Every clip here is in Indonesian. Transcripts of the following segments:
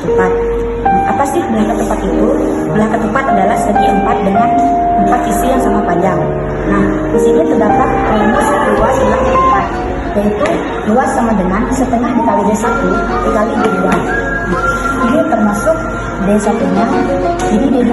ketupat. Apa sih belah ketupat itu? Belah ketupat adalah segi 4 dengan 4 sisi yang sama panjang. Nah, di sini terdapat rumus luas belah ketupat, yaitu luas sama dengan setengah dikali D1 dikali D2. Ini termasuk D1-nya, jadi D2.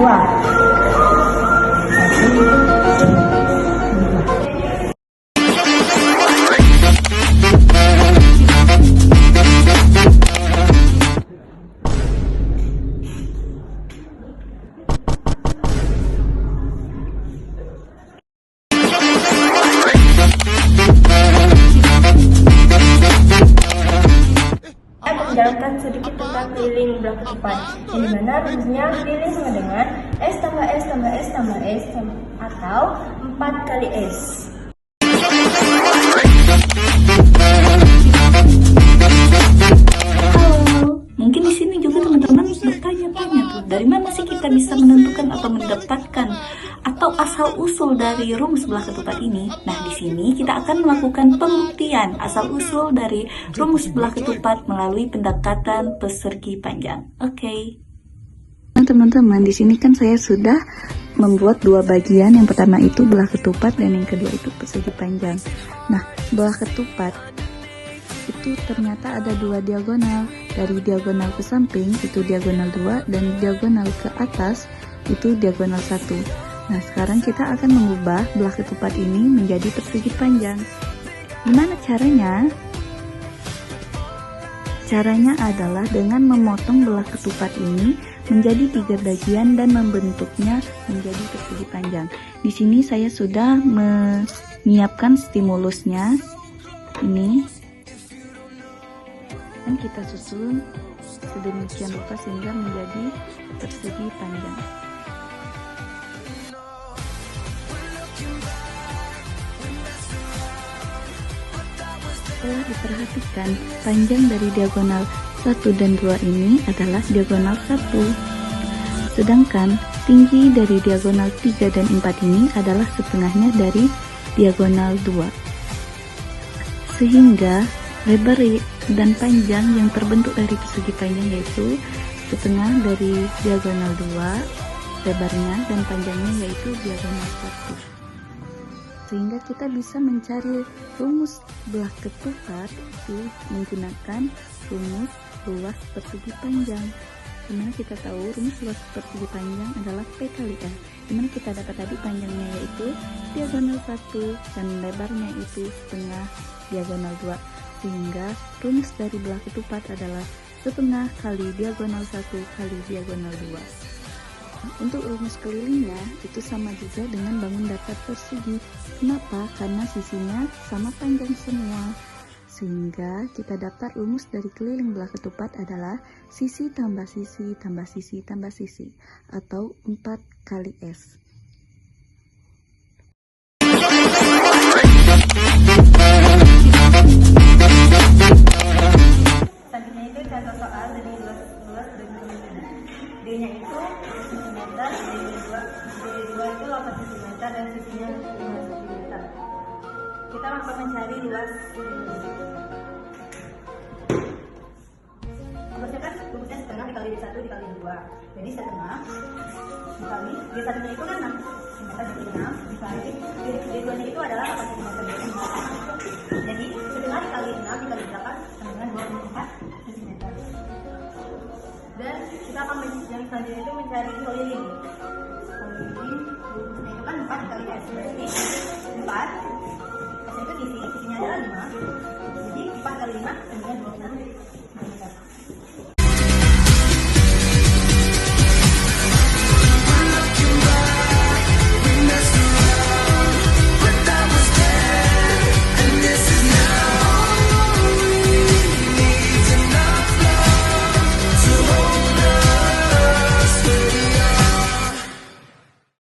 Menjelaskan sedikit tentang keliling belah ketupat, yang dimana rumusnya keliling sama dengan S tambah S tambah S tambah S atau 4 kali S. Halo, mungkin di sini juga teman-teman bertanya-tanya tuh, dari mana sih kita bisa menentukan atau mendapatkan atau asal-usul dari rumus belah ketupat ini? Nah, di sini kita akan melakukan pembuktian asal-usul dari rumus belah ketupat melalui pendekatan persegi panjang. Oke. Nah, teman-teman, di sini kan saya sudah membuat dua bagian. Yang pertama itu belah ketupat dan yang kedua itu persegi panjang. Nah, belah ketupat itu ternyata ada dua diagonal. Dari diagonal ke samping itu diagonal 2 dan diagonal ke atas itu diagonal 1. Nah, sekarang kita akan mengubah belah ketupat ini menjadi persegi panjang. Gimana caranya? Caranya adalah dengan memotong belah ketupat ini menjadi 3 bagian dan membentuknya menjadi persegi panjang. Di sini saya sudah menyiapkan stimulusnya. Ini dan kita susun sedemikian rupa sehingga menjadi persegi panjang. Setelah diperhatikan, panjang dari diagonal 1 dan 2 ini adalah diagonal 1. Sedangkan tinggi dari diagonal 3 dan 4 ini adalah setengahnya dari diagonal 2. Sehingga lebar dan panjang yang terbentuk dari persegi panjang yaitu setengah dari diagonal 2 lebarnya dan panjangnya yaitu diagonal 1. Sehingga kita bisa mencari rumus belah ketupat itu menggunakan rumus luas persegi panjang. Dimana kita tahu rumus luas persegi panjang adalah P kali R, dimana kita dapat tadi panjangnya yaitu diagonal 1 dan lebarnya itu setengah diagonal 2, sehingga rumus dari belah ketupat adalah setengah kali diagonal 1 kali diagonal 2. Untuk rumus kelilingnya itu sama juga dengan bangun datar persegi. Kenapa? Karena sisinya sama panjang semua. Sehingga kita dapat rumus dari keliling belah ketupat adalah sisi tambah sisi tambah sisi tambah sisi atau 4 kali S. Selanjutnya itu contoh soal dari luas dengan D-nya itu cm, D2 itu 8 cm dan sisinya 5 cm. Kita langsung mencari luas. Luasnya kan rumusnya setengah dikali D1 dikali 2. Jadi setengah dikali D1-nya itu kan 6 cm jadi 6 dikali D2-nya itu adalah 8 cm jadi 4. Jadi setengah dikali 6 dikali 8 sama dengan 24 cm. Dan kita akan yang selanjutnya itu mencari keliling. Keliling rumusnya itu kan 4 kali S, berarti 4 S itu sisinya adalah 5. Jadi 4 kali 5 sama dengan 26.